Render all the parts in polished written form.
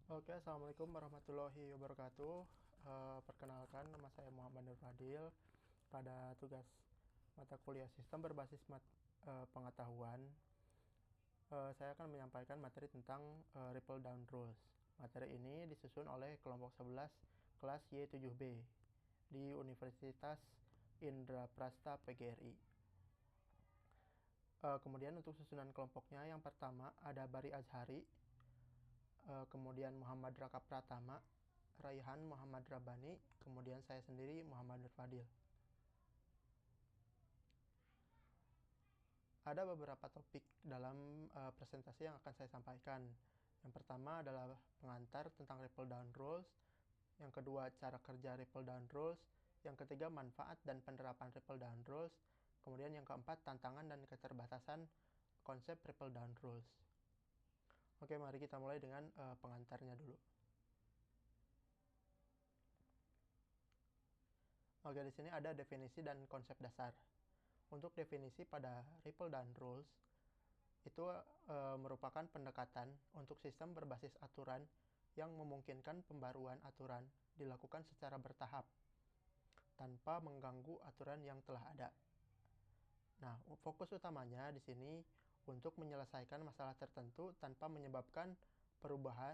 Oke, assalamualaikum warahmatullahi wabarakatuh. Perkenalkan, nama saya Muhammad Nur Fadil. Pada tugas mata kuliah sistem berbasis pengetahuan, saya akan menyampaikan materi tentang Ripple Down Rules. Materi ini disusun oleh kelompok 11 kelas Y7B di Universitas Indraprasta PGRI. Kemudian untuk susunan kelompoknya, yang pertama ada Bari Azhari, kemudian Muhammad Raka Pratama, Raihan Muhammad Rabani, kemudian saya sendiri Muhammad Nur Fadil. Ada beberapa topik dalam presentasi yang akan saya sampaikan. Yang pertama adalah pengantar tentang Ripple Down Rules, yang kedua cara kerja Ripple Down Rules, yang ketiga manfaat dan penerapan Ripple Down Rules, kemudian yang keempat tantangan dan keterbatasan konsep Ripple Down Rules. Oke, mari kita mulai dengan pengantarnya dulu. Oke, di sini ada definisi dan konsep dasar. Untuk definisi pada Ripple Down Rules, itu merupakan pendekatan untuk sistem berbasis aturan yang memungkinkan pembaruan aturan dilakukan secara bertahap, tanpa mengganggu aturan yang telah ada. Nah, fokus utamanya di sini untuk menyelesaikan masalah tertentu tanpa menyebabkan perubahan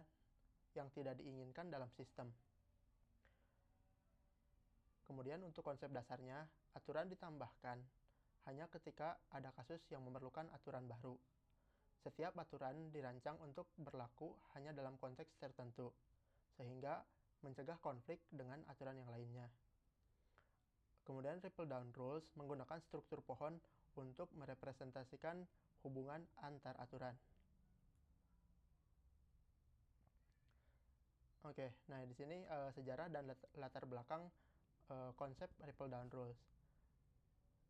yang tidak diinginkan dalam sistem. Kemudian untuk konsep dasarnya, aturan ditambahkan hanya ketika ada kasus yang memerlukan aturan baru. Setiap aturan dirancang untuk berlaku hanya dalam konteks tertentu, sehingga mencegah konflik dengan aturan yang lainnya. Kemudian Ripple Down Rules menggunakan struktur pohon untuk merepresentasikan hubungan antar aturan. Oke, nah di sini sejarah dan latar belakang konsep Ripple Down Rules.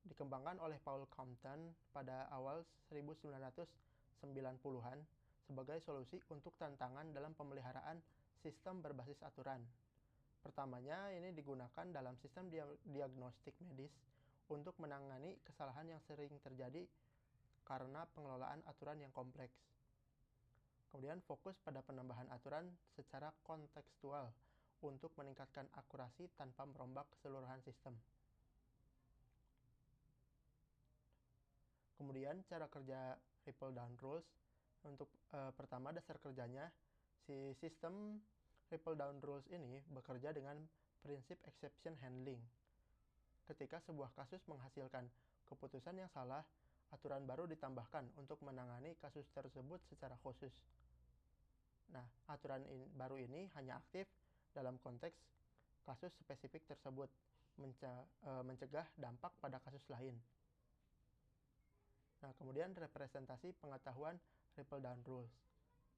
Dikembangkan oleh Paul Compton pada awal 1990-an sebagai solusi untuk tantangan dalam pemeliharaan sistem berbasis aturan. Pertamanya ini digunakan dalam sistem diagnostik medis untuk menangani kesalahan yang sering terjadi karena pengelolaan aturan yang kompleks. Kemudian fokus pada penambahan aturan secara kontekstual untuk meningkatkan akurasi tanpa merombak keseluruhan sistem. Kemudian cara kerja Ripple Down Rules, untuk pertama dasar kerjanya, si sistem Ripple Down Rules ini bekerja dengan prinsip exception handling. Ketika sebuah kasus menghasilkan keputusan yang salah, aturan baru ditambahkan untuk menangani kasus tersebut secara khusus. Nah, aturan baru ini hanya aktif dalam konteks kasus spesifik tersebut, mencegah dampak pada kasus lain. Nah, kemudian representasi pengetahuan Ripple Down Rules.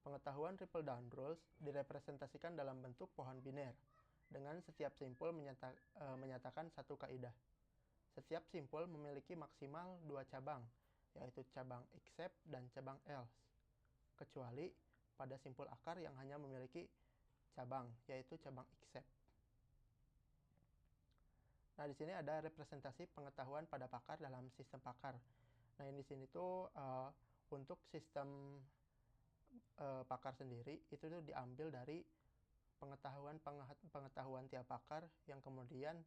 Pengetahuan Ripple Down Rules direpresentasikan dalam bentuk pohon biner, dengan setiap simpul menyatakan satu kaidah. Setiap simpul memiliki maksimal 2 cabang, yaitu cabang except dan cabang else, kecuali pada simpul akar yang hanya memiliki cabang, yaitu cabang except. Nah, di sini ada representasi pengetahuan pada pakar dalam sistem pakar. Nah, yang di sini tuh untuk sistem pakar sendiri itu tuh diambil dari pengetahuan tiap pakar yang kemudian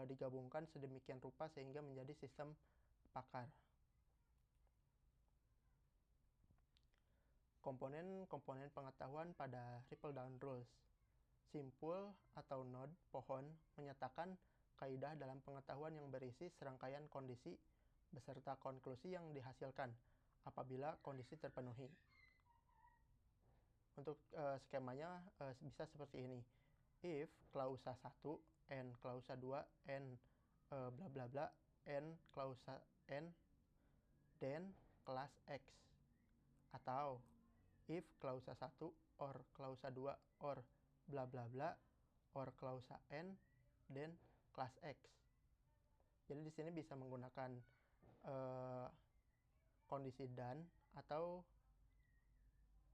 digabungkan sedemikian rupa sehingga menjadi sistem pakar. Komponen-komponen pengetahuan pada Ripple Down Rules. Simpul atau node pohon menyatakan kaidah dalam pengetahuan yang berisi serangkaian kondisi beserta konklusi yang dihasilkan apabila kondisi terpenuhi. Untuk skemanya bisa seperti ini. If klausa 1, n klausa 2, n bla bla bla, n klausa n, then kelas X. Atau if klausa 1 or klausa 2 or bla bla bla or klausa n, then kelas X. Jadi di sini bisa menggunakan kondisi dan atau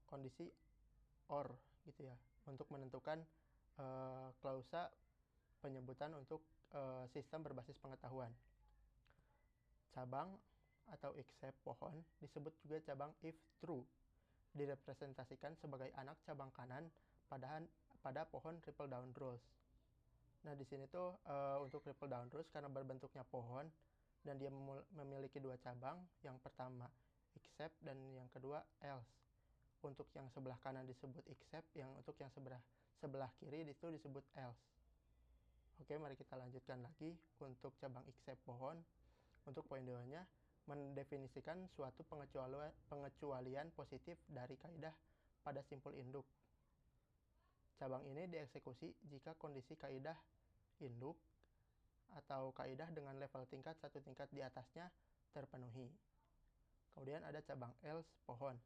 kondisi or gitu ya untuk menentukan klausa penyebutan untuk sistem berbasis pengetahuan. Cabang atau except pohon disebut juga cabang if true, direpresentasikan sebagai anak cabang kanan pada pohon triple down rules. Nah, di sini tuh untuk triple down rules karena berbentuknya pohon dan dia memiliki dua cabang, yang pertama except dan yang kedua else. Untuk yang sebelah kanan disebut except, yang untuk yang sebelah kiri itu disebut else. Oke, mari kita lanjutkan lagi untuk cabang except pohon. Untuk poin 2-nya, mendefinisikan suatu pengecualian positif dari kaidah pada simpul induk. Cabang ini dieksekusi jika kondisi kaidah induk atau kaidah dengan level tingkat satu tingkat di atasnya terpenuhi. Kemudian ada cabang else pohon.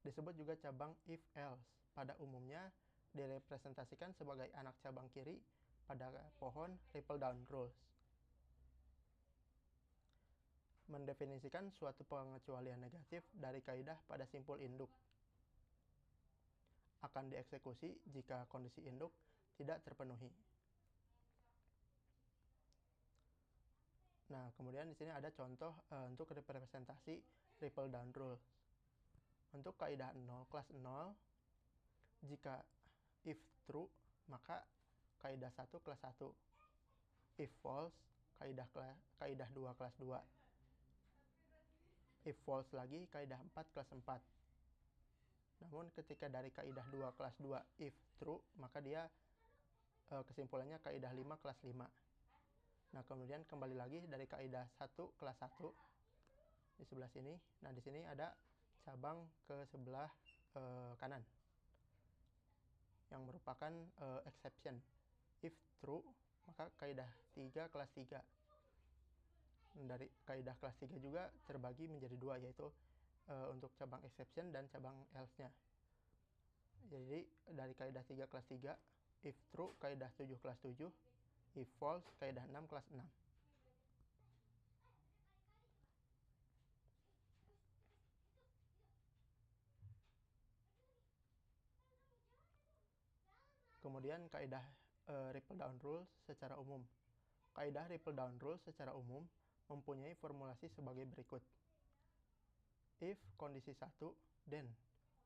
Disebut juga cabang if else. Pada umumnya direpresentasikan sebagai anak cabang kiri pada pohon triple down rules. Mendefinisikan suatu pengecualian negatif dari kaidah pada simpul induk. Akan dieksekusi jika kondisi induk tidak terpenuhi. Nah, kemudian di sini ada contoh untuk representasi triple down rule. Untuk kaidah 0 kelas 0, jika if true, maka kaidah 1 kelas 1. If false, kaidah 2 kelas 2. If false lagi, kaidah 4 kelas 4. Namun ketika dari kaidah 2 kelas 2 if true, maka dia kesimpulannya kaidah 5 kelas 5. Nah, kemudian kembali lagi dari kaidah 1 kelas 1 di sebelah sini. Nah, di sini ada cabang ke sebelah kanan yang merupakan exception. If true, maka kaidah 3 kelas 3. Dari kaidah kelas 3 juga terbagi menjadi dua, yaitu untuk cabang exception dan cabang else-nya. Jadi dari kaidah 3 kelas 3, if true kaidah 7 kelas 7, if false kaidah 6 kelas 6. Kemudian kaidah ripple down rules secara umum. Kaidah ripple down rules secara umum mempunyai formulasi sebagai berikut. If kondisi 1, then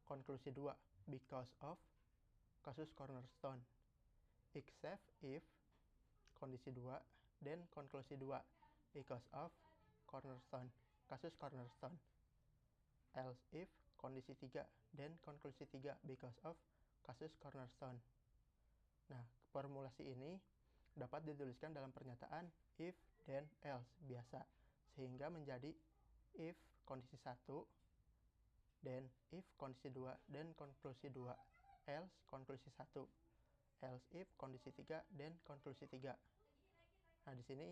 konklusi 2, because of, kasus cornerstone. Except if kondisi 2, then konklusi 2, because of, cornerstone, kasus cornerstone. Else if kondisi 3, then konklusi 3, because of, kasus cornerstone. Nah, formulasi ini dapat dituliskan dalam pernyataan if, then, else biasa, sehingga menjadi if kondisi 1, then if kondisi 2, then konklusi 2, else konklusi 1, else if kondisi 3, then konklusi 3. Nah, di sini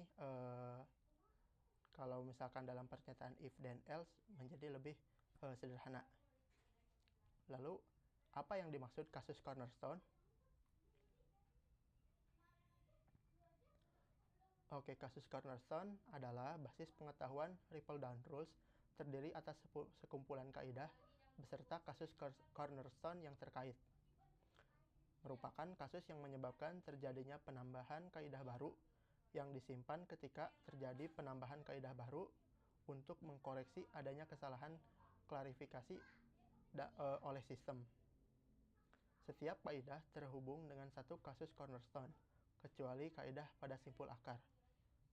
kalau misalkan dalam pernyataan if, then, else menjadi lebih sederhana. Lalu, apa yang dimaksud kasus cornerstone? Oke, kasus cornerstone adalah basis pengetahuan ripple down rules terdiri atas sekumpulan kaidah beserta kasus cornerstone yang terkait. Merupakan kasus yang menyebabkan terjadinya penambahan kaidah baru yang disimpan ketika terjadi penambahan kaidah baru untuk mengkoreksi adanya kesalahan klarifikasi oleh sistem. Setiap kaidah terhubung dengan satu kasus cornerstone, kecuali kaidah pada simpul akar.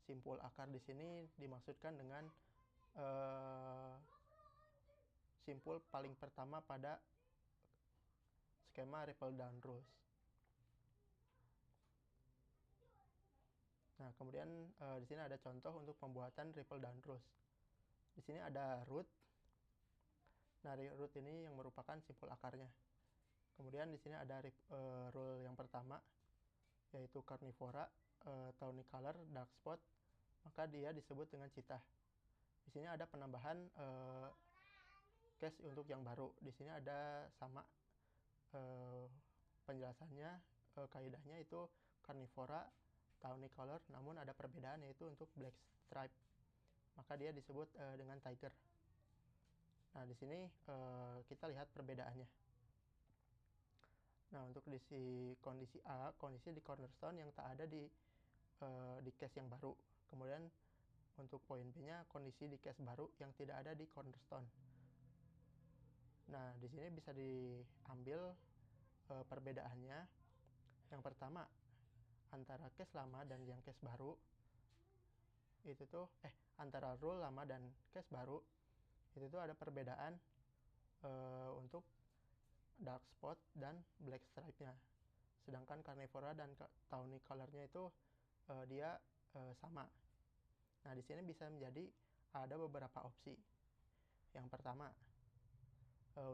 Simpul akar di sini dimaksudkan dengan simpul paling pertama pada skema ripple down rules. Nah, kemudian di sini ada contoh untuk pembuatan ripple down rules. Di sini ada root. Nah, root ini yang merupakan simpul akarnya. Kemudian di sini ada rule yang pertama, yaitu carnivora, tawny color, dark spot, maka dia disebut dengan cheetah. Di sini ada penambahan case untuk yang baru. Di sini ada sama penjelasannya, kaidahnya itu carnivora, tawny color, namun ada perbedaan yaitu untuk black stripe. Maka dia disebut dengan tiger. Nah, di sini kita lihat perbedaannya. Nah, untuk kondisi A, kondisi di cornerstone yang tak ada di case yang baru. Kemudian untuk poin B-nya, kondisi di case baru yang tidak ada di cornerstone. Nah, di sini bisa diambil perbedaannya, yang pertama antara case lama dan yang case baru itu tuh antara rule lama dan case baru itu tuh ada perbedaan untuk dark spot dan black stripe-nya. Sedangkan carnivora dan tawny color-nya itu dia sama. Nah, di sini bisa menjadi ada beberapa opsi. Yang pertama,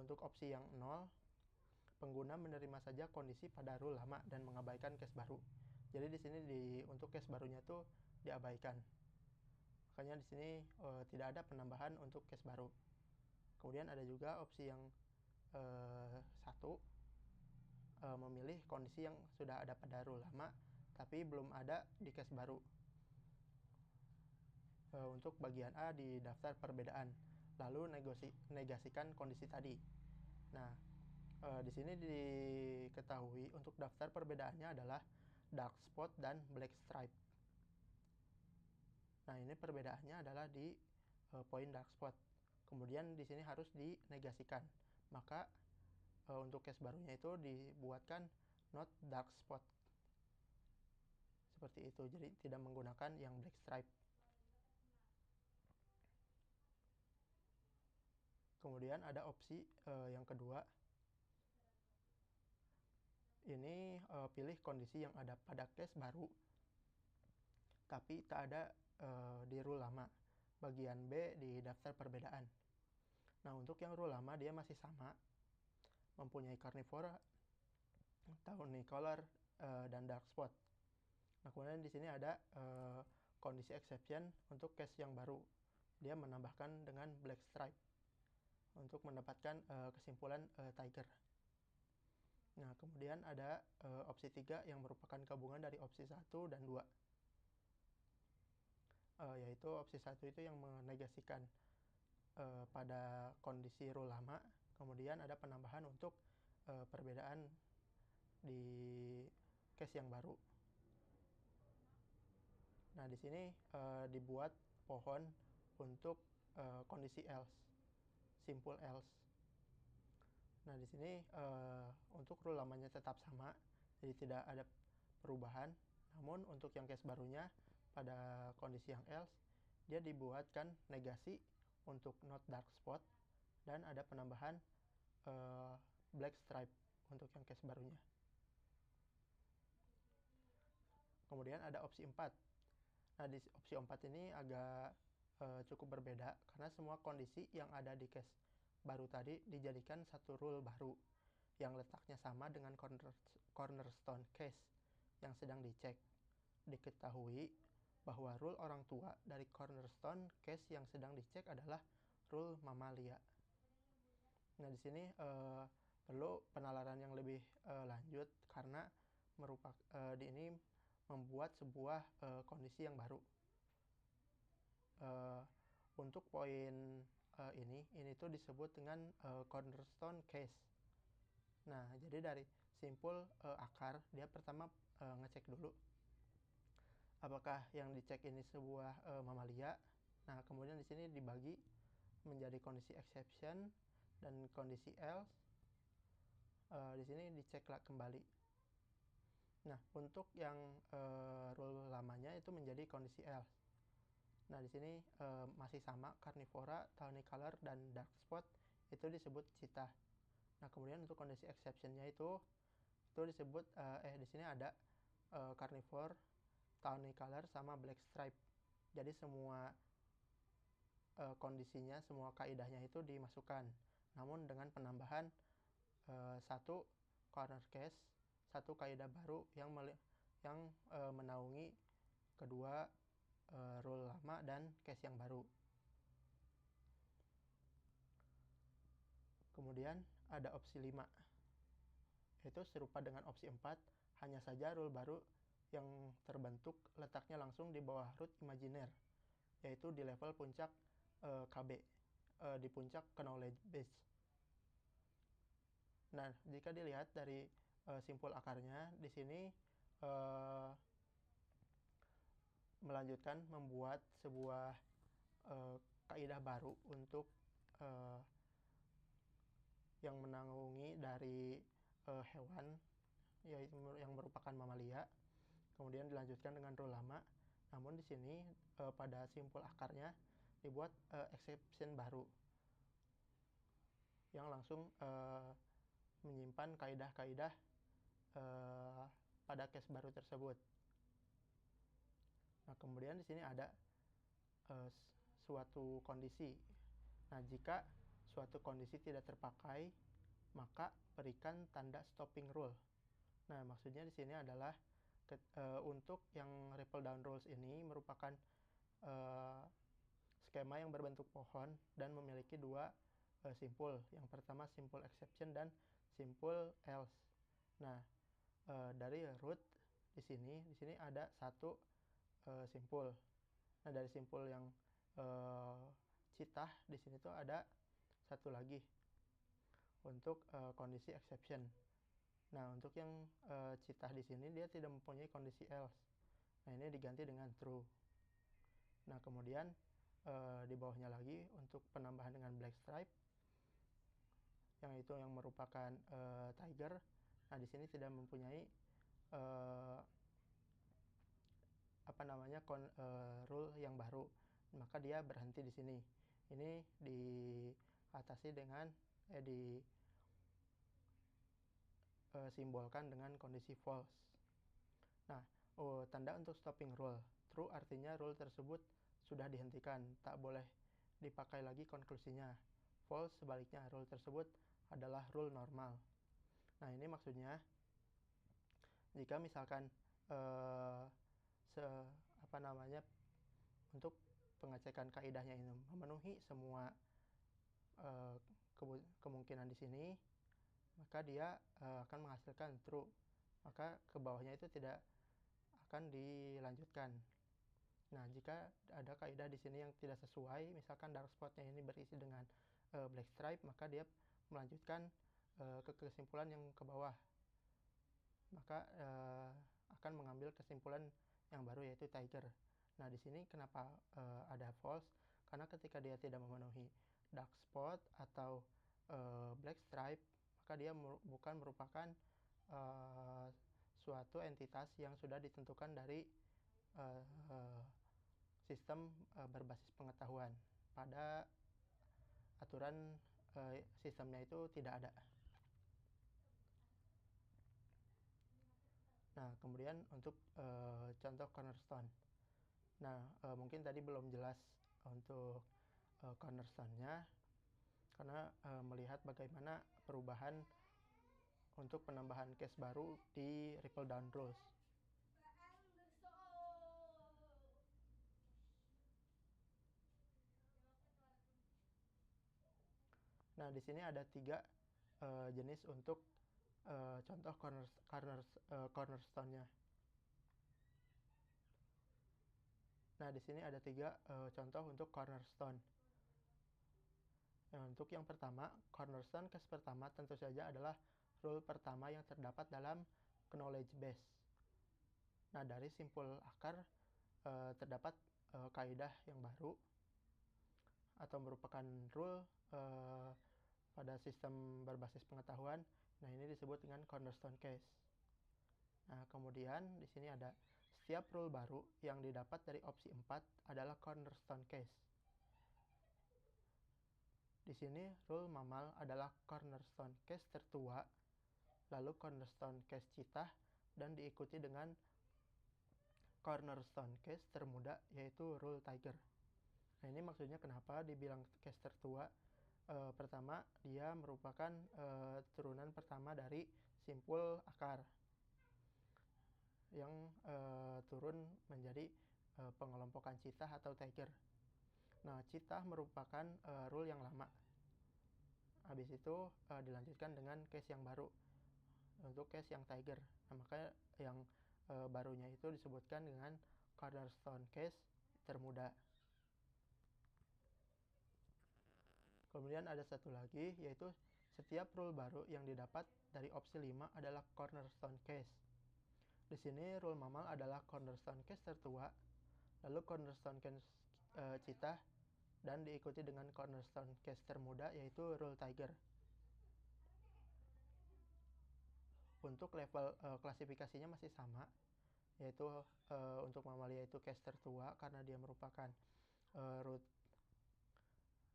untuk opsi yang 0, pengguna menerima saja kondisi pada rule lama dan mengabaikan case baru. Jadi di sini untuk case barunya tuh diabaikan. Makanya di sini tidak ada penambahan untuk case baru. Kemudian ada juga opsi yang 1, memilih kondisi yang sudah ada pada rule lama tapi belum ada di case baru. Untuk bagian A di daftar perbedaan, lalu negasikan kondisi tadi. Nah, di sini diketahui untuk daftar perbedaannya adalah dark spot dan black stripe. Nah, ini perbedaannya adalah di poin dark spot. Kemudian di sini harus dinegasikan. Maka untuk case barunya itu dibuatkan not dark spot. Seperti itu. Jadi tidak menggunakan yang black stripe. Kemudian ada opsi yang kedua. Ini pilih kondisi yang ada pada case baru tapi tak ada di rule lama. Bagian B di daftar perbedaan. Nah, untuk yang rule lama dia masih sama, mempunyai carnivora, tawny color, dan dark spot. Nah, kemudian di sini ada kondisi exception untuk case yang baru. Dia menambahkan dengan black stripe untuk mendapatkan kesimpulan tiger. Nah, kemudian ada opsi 3 yang merupakan gabungan dari opsi 1 dan 2. Yaitu opsi 1 itu yang menegasikan pada kondisi rule lama, kemudian ada penambahan untuk perbedaan di case yang baru. Nah, di sini dibuat pohon untuk kondisi else, simple else. Nah, di sini untuk rule lamanya tetap sama, jadi tidak ada perubahan. Namun untuk yang case barunya pada kondisi yang else, dia dibuatkan negasi untuk not dark spot dan ada penambahan black stripe untuk yang case barunya. Kemudian ada opsi 4. Nah, di opsi 4 ini agak cukup berbeda karena semua kondisi yang ada di case baru tadi dijadikan satu rule baru yang letaknya sama dengan cornerstone case yang sedang dicek. Diketahui bahwa rule orang tua dari cornerstone case yang sedang dicek adalah rule mamalia. Nah, di sini perlu penalaran yang lebih lanjut karena ini membuat sebuah kondisi yang baru. Untuk poin ini tuh disebut dengan cornerstone case. Nah, jadi dari simpul akar, dia pertama ngecek dulu apakah yang dicek ini sebuah mamalia. Nah, kemudian di sini dibagi menjadi kondisi exception dan kondisi else. Di sini diceklah kembali. Nah, untuk yang rule lamanya itu menjadi kondisi else. Nah, di sini masih sama carnivora, tawny color, dan dark spot itu disebut cheetah. Nah, kemudian untuk kondisi exception-nya itu disebut di sini ada carnivore, tawny color, sama black stripe. Jadi semua kondisinya, semua kaidahnya itu dimasukkan. Namun dengan penambahan satu corner case, satu kaidah baru yang menaungi kedua rule lama dan case yang baru. Kemudian ada opsi 5. Itu serupa dengan opsi 4, hanya saja rule baru yang terbentuk letaknya langsung di bawah root imajiner, yaitu di level puncak KB, di puncak knowledge base. Nah, jika dilihat dari simpul akarnya, di sini melanjutkan membuat sebuah kaidah baru untuk yang menanggungi dari hewan, yaitu yang merupakan mamalia. Kemudian dilanjutkan dengan rule lama. Namun di sini pada simpul akarnya dibuat exception baru yang langsung menyimpan kaidah-kaidah pada case baru tersebut. Nah, kemudian di sini ada suatu kondisi. Nah, jika suatu kondisi tidak terpakai, maka berikan tanda stopping rule. Nah, maksudnya di sini adalah untuk yang ripple down rules ini merupakan skema yang berbentuk pohon dan memiliki dua simpul. Yang pertama simpul exception dan simpul else. Nah, dari root di sini ada satu simpul. Nah, dari simpul yang citah di sini tuh ada satu lagi untuk kondisi exception. Nah, untuk yang citah di sini dia tidak mempunyai kondisi else. Nah, ini diganti dengan true. Nah, kemudian di bawahnya lagi untuk penambahan dengan black stripe, yang itu yang merupakan tiger. Nah, di sini tidak mempunyai rule yang baru, maka dia berhenti di sini. Ini diatasi dengan simbolkan dengan kondisi false. Nah, tanda untuk stopping rule. True artinya rule tersebut sudah dihentikan, tak boleh dipakai lagi konklusinya. False sebaliknya, rule tersebut adalah rule normal. Nah, ini maksudnya jika misalkan untuk pengecekan kaidahnya ini memenuhi semua kemungkinan di sini, maka dia akan menghasilkan true. Maka ke bawahnya itu tidak akan dilanjutkan. Nah, jika ada kaidah di sini yang tidak sesuai, misalkan dark spotnya ini berisi dengan black stripe, maka dia melanjutkan ke kesimpulan yang ke bawah. Maka akan mengambil kesimpulan yang baru, yaitu tiger. Nah, di sini kenapa ada false? Karena ketika dia tidak memenuhi dark spot atau black stripe, maka dia bukan merupakan suatu entitas yang sudah ditentukan dari sistem berbasis pengetahuan. Pada aturan sistemnya itu tidak ada. Nah, kemudian untuk contoh cornerstone. Nah, mungkin tadi belum jelas untuk cornerstone-nya, karena melihat bagaimana perubahan untuk penambahan case baru di ripple down rules. Nah, di sini ada 3 jenis untuk contoh cornerstone-nya. Nah, di sini ada 3 contoh untuk cornerstone. Nah, untuk yang pertama, cornerstone case pertama tentu saja adalah rule pertama yang terdapat dalam knowledge base. Nah, dari simpul akar terdapat kaidah yang baru atau merupakan rule pada sistem berbasis pengetahuan. Nah, ini disebut dengan cornerstone case. Nah, kemudian di sini ada setiap rule baru yang didapat dari opsi 4 adalah cornerstone case. Di sini rule mamal adalah cornerstone case tertua, lalu cornerstone case citah, dan diikuti dengan cornerstone case termuda, yaitu rule tiger. Nah, ini maksudnya kenapa dibilang case tertua. Pertama, dia merupakan turunan pertama dari simpul akar yang turun menjadi pengelompokan citah atau tiger. Nah, citah merupakan rule yang lama. Habis itu dilanjutkan dengan case yang baru untuk case yang tiger. Nah, maka yang barunya itu disebutkan dengan cornerstone case termuda. Kemudian ada satu lagi, yaitu setiap rule baru yang didapat dari opsi 5 adalah cornerstone case. Di sini rule mamal adalah cornerstone case tertua, lalu cornerstone case citah, dan diikuti dengan cornerstone case termuda, yaitu rule tiger. untuk level klasifikasinya masih sama, yaitu untuk mamalia itu case tertua karena dia merupakan root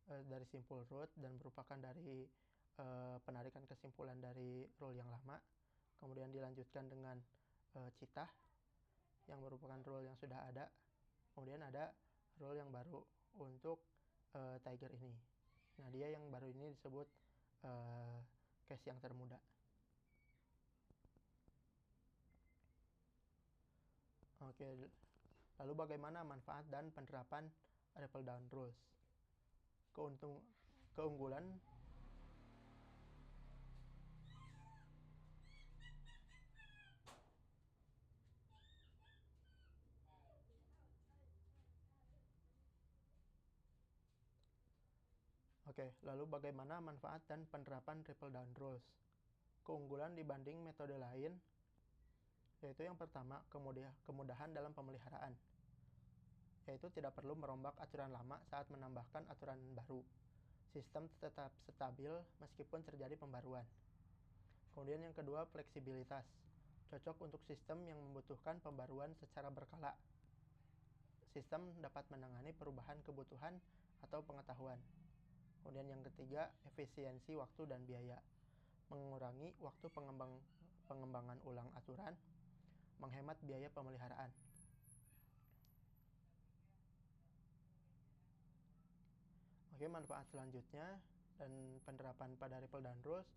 dari simpul root dan merupakan dari penarikan kesimpulan dari rule yang lama. Kemudian dilanjutkan dengan cheetah yang merupakan rule yang sudah ada. Kemudian ada rule yang baru untuk tiger ini. Nah, dia yang baru ini disebut case yang termuda. Oke, lalu bagaimana manfaat dan penerapan Ripple Down Rules? Keunggulan Oke, lalu bagaimana manfaat dan penerapan Ripple Down Rules? Keunggulan dibanding metode lain, yaitu yang pertama, kemudahan dalam pemeliharaan, yaitu tidak perlu merombak aturan lama saat menambahkan aturan baru. Sistem tetap stabil meskipun terjadi pembaruan. Kemudian yang kedua, fleksibilitas. Cocok untuk sistem yang membutuhkan pembaruan secara berkala. Sistem dapat menangani perubahan kebutuhan atau pengetahuan. Kemudian yang ketiga, efisiensi waktu dan biaya. Mengurangi waktu pengembangan ulang aturan, menghemat biaya pemeliharaan. Oke, manfaat selanjutnya dan penerapan pada Ripple Down Rules.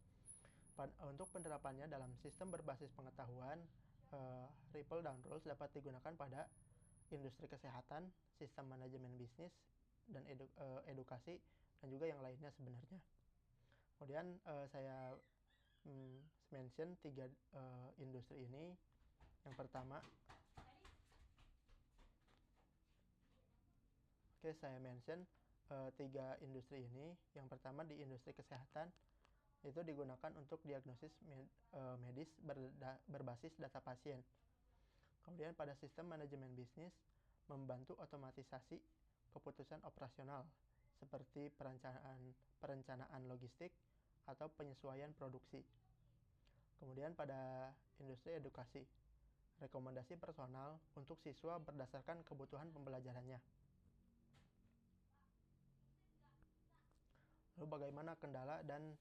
Untuk penerapannya dalam sistem berbasis pengetahuan, Ripple Down Rules dapat digunakan pada industri kesehatan, sistem manajemen bisnis, dan edukasi, dan juga yang lainnya sebenarnya. Kemudian saya mention 3 industri ini. Yang pertama, saya mention 3 industri ini. Yang pertama di industri kesehatan, itu digunakan untuk diagnosis medis berbasis data pasien. Kemudian pada sistem manajemen bisnis, membantu otomatisasi keputusan operasional seperti perencanaan logistik atau penyesuaian produksi. Kemudian pada industri edukasi, rekomendasi personal untuk siswa berdasarkan kebutuhan pembelajarannya. Lalu bagaimana kendala dan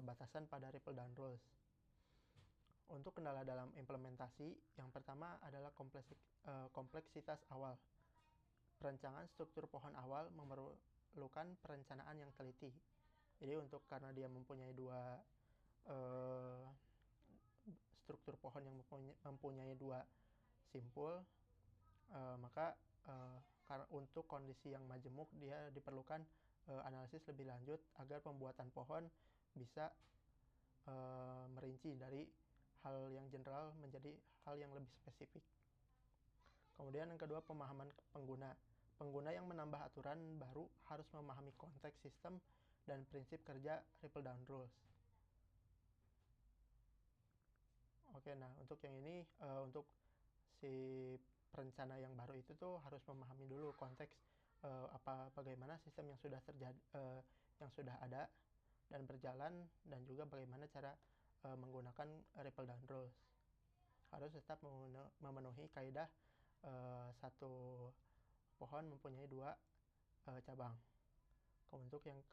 batasan pada Ripple Down Rules? Untuk kendala dalam implementasi, yang pertama adalah kompleksitas awal. Perencanaan struktur pohon awal memerlukan perencanaan yang teliti. Jadi karena dia mempunyai 2 struktur pohon yang mempunyai 2 simpul, maka untuk kondisi yang majemuk dia diperlukan analisis lebih lanjut agar pembuatan pohon bisa merinci dari hal yang general menjadi hal yang lebih spesifik. Kemudian yang kedua, pemahaman pengguna. Pengguna yang menambah aturan baru harus memahami konteks sistem dan prinsip kerja Ripple Down Rules. Oke, nah untuk yang ini, untuk si perencana yang baru itu tuh harus memahami dulu konteks bagaimana sistem yang sudah terjadi, yang sudah ada dan berjalan, dan juga bagaimana cara menggunakan Ripple Down Rules. Harus tetap memenuhi kaidah satu pohon mempunyai 2 cabang.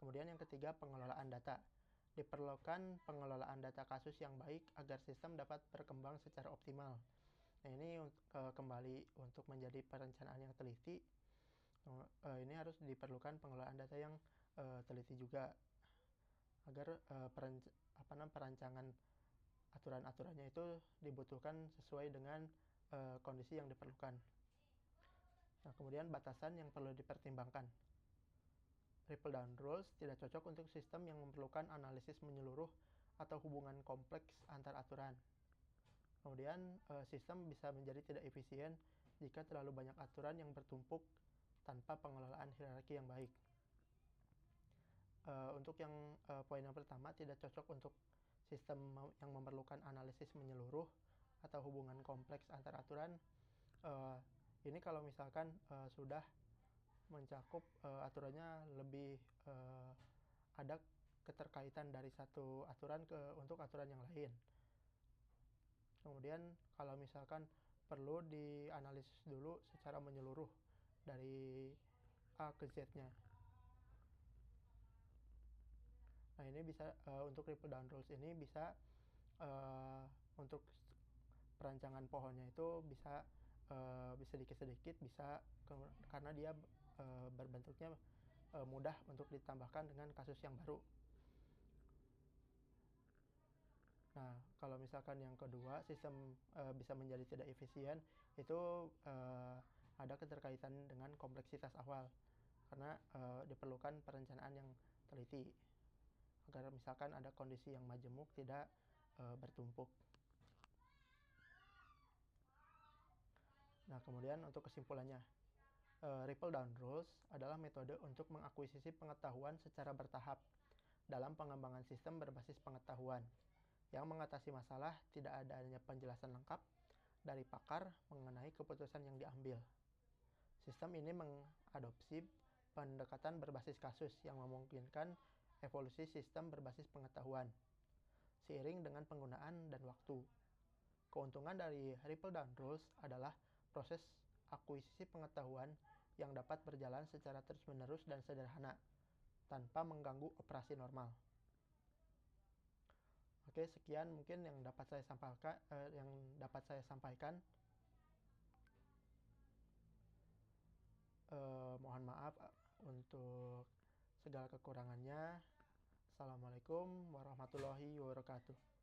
Kemudian yang ketiga, pengelolaan data. Diperlukan pengelolaan data kasus yang baik agar sistem dapat berkembang secara optimal. Nah, ini kembali untuk menjadi perencanaan yang teliti. Ini harus diperlukan pengelolaan data yang teliti juga agar perancangan aturan-aturannya itu dibutuhkan sesuai dengan kondisi yang diperlukan. Nah, kemudian batasan yang perlu dipertimbangkan. Ripple Down Rules tidak cocok untuk sistem yang memerlukan analisis menyeluruh atau hubungan kompleks antar aturan. Kemudian sistem bisa menjadi tidak efisien jika terlalu banyak aturan yang bertumpuk tanpa pengelolaan hierarki yang baik. Untuk yang poin yang pertama, tidak cocok untuk sistem yang memerlukan analisis menyeluruh atau hubungan kompleks antar aturan. Ini kalau misalkan sudah mencakup aturannya lebih ada keterkaitan dari satu aturan untuk aturan yang lain. Kemudian kalau misalkan perlu dianalisis dulu secara menyeluruh dari A ke Z-nya. Nah, ini bisa untuk ripple down rules ini bisa untuk perancangan pohonnya itu bisa sedikit-sedikit bisa karena dia berbentuknya mudah untuk ditambahkan dengan kasus yang baru. Nah, kalau misalkan yang kedua, sistem bisa menjadi tidak efisien, itu ada keterkaitan dengan kompleksitas awal, karena diperlukan perencanaan yang teliti, agar misalkan ada kondisi yang majemuk tidak bertumpuk. Nah, kemudian untuk kesimpulannya, Ripple Down Rules adalah metode untuk mengakuisisi pengetahuan secara bertahap dalam pengembangan sistem berbasis pengetahuan yang mengatasi masalah tidak adanya penjelasan lengkap dari pakar mengenai keputusan yang diambil. Sistem ini mengadopsi pendekatan berbasis kasus yang memungkinkan evolusi sistem berbasis pengetahuan seiring dengan penggunaan dan waktu. Keuntungan dari Ripple Down Rules adalah proses akuisisi pengetahuan yang dapat berjalan secara terus-menerus dan sederhana tanpa mengganggu operasi normal. Oke, sekian mungkin yang dapat saya sampaikan. Mohon maaf untuk segala kekurangannya. Assalamualaikum warahmatullahi wabarakatuh.